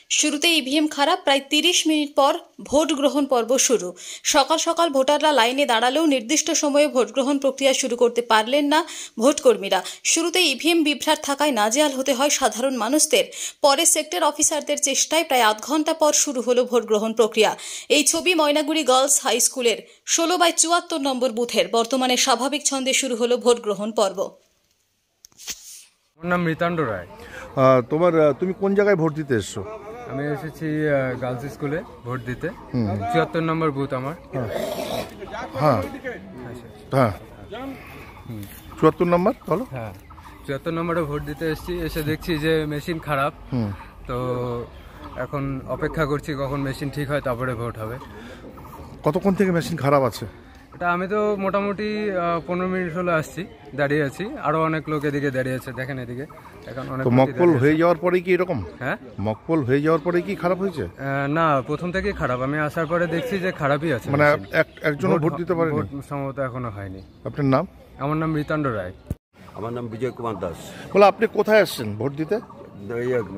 শুরুতে ইভিএম খারাপ। প্রায় 30 মিনিট পর ভোট গ্রহণ পর্ব শুরু। সকাল সকাল ভোটাররা লাইনে দাঁড়ালেও নির্দিষ্ট সময়ে ভোট গ্রহণ প্রক্রিয়া শুরু করতে পারলেন না ভোটকর্মীরা। শুরুতে ইভিএম বিভ্রাট থাকায় নাজেহাল হতে হয় সাধারণ মানুষদের। পরে সেক্টর অফিসারদের চেষ্টায় প্রায় আধ ঘন্টা পর শুরু হলো ভোট গ্রহণ প্রক্রিয়া। এই ছবি ময়নাগুড়ি গার্লস হাই স্কুলের 16/74 নম্বর বুথের। বর্তমানে স্বাভাবিক ছন্দে শুরু হলো ভোট গ্রহণ পর্ব। আমার নাম মৃতাণ্ড রায়। তুমি কোন জায়গায় ভোট দিতে এসছো? আমি এসেছি গার্লস স্কুলে ভোট দিতে। 74 নম্বর বুথ আমার। হ্যাঁ হ্যাঁ 74 নম্বর বলো। হ্যাঁ 74 নম্বরে ভোট দিতে এসেছি। এসে দেখছি যে মেশিন খারাপ। তো এখন অপেক্ষা করছি কখন মেশিন ঠিক হয়, তারপরে ভোট হবে। কতক্ষণ থেকে মেশিন খারাপ আছে? এটা আমি তো মোটামুটি 15 মিনিট হলো আসছি, দাঁড়িয়ে আছি। আরো অনেক লোক এদিকে দাঁড়িয়ে আছে, দেখেন এদিকে। এখন অনেক মকপল হয়ে যাওয়ার পরে কি এরকম? হ্যাঁ, মকপল হয়ে যাওয়ার পরে কি খারাপ হয়েছে? না, প্রথম থেকেই খারাপ। আমি আসার পরে দেখছি যে খারাপই আছে। মানে একজন ভোট দিতে পারেনি? ভোট সম্ভবত এখনো হয়নি। আপনার নাম? আমার নাম মৃতাণ্ড রায়। আমার নাম বিজয় কুমার দাস। বলে আপনি কোথায় আসছেন ভোট দিতে?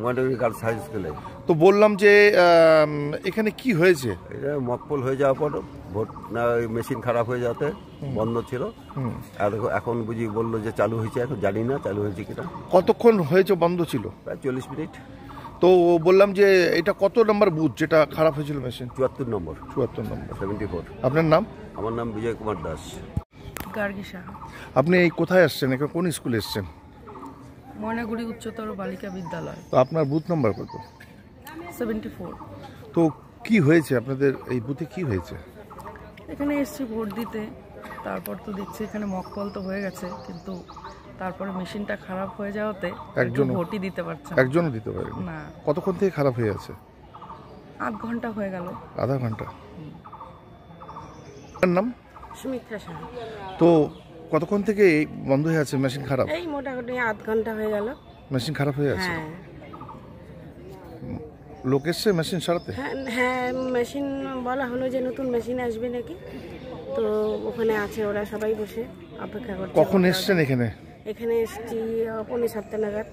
ময়নাগুড়ি গার্লস হাই স্কুলে। তো বললাম যে এখানে কি হয়েছে? এটা মকপল হয়ে যাওয়ার পর ভোট না, মেশিন খারাপ হয়ে যাতে বন্ধ ছিল। আর এখন বুঝি বললো যে চালু হয়েছে, এখন জানি না চালু হয়েছে কিনা। কতক্ষণ হয়েছে বন্ধ ছিল? প্রায় 40 মিনিট। তো বললাম যে এটা কত নম্বর বুথ যেটা খারাপ হয়েছিল মেশিন? 74 নম্বর। 74 নম্বর। 74। আপনার নাম? আমার নাম বিজয় কুমার দাস। আপনি এই কোথায় আসছেন? এখানে কোন স্কুলে এসছেন? ময়নাগুড়ি উচ্চতর বালিকা বিদ্যালয়। তো আপনার বুথ নাম্বার কত? 74। তো কি হয়েছে আপনাদের এই বুথে, কি হয়েছে? এখানে এসেছি ভোট দিতে। তারপর তো দেখছি এখানে মকপল তো হয়ে গেছে, কিন্তু তারপরে মেশিনটা খারাপ হয়ে যাওয়াতে একজন ভোটই দিতে পারছে না। একজনও দিতে পারেনি? না। কতক্ষণ থেকে খারাপ হয়ে আছে? আধ ঘন্টা হয়ে গেল। আধা ঘন্টা। আপনার নাম? সুমিত্রা সাহা। তো কতক্ষণ থেকে বন্ধ হয়ে আছে মেশিন খারাপ? এই মোটামুটি আধ ঘন্টা হয়ে গেল। মেশিন খারাপ হয়ে আছে? হ্যাঁ। লোক এসছে মেশিন সারাতে? হ্যাঁ, মেশিন বলা হলো যে নতুন মেশিন আসবে নাকি। তো ওখানে আছে, ওরা সবাই বসে অপেক্ষা করছে। কখন এসছেন এখানে? এখানে এসছি 5:30 নাগাদ।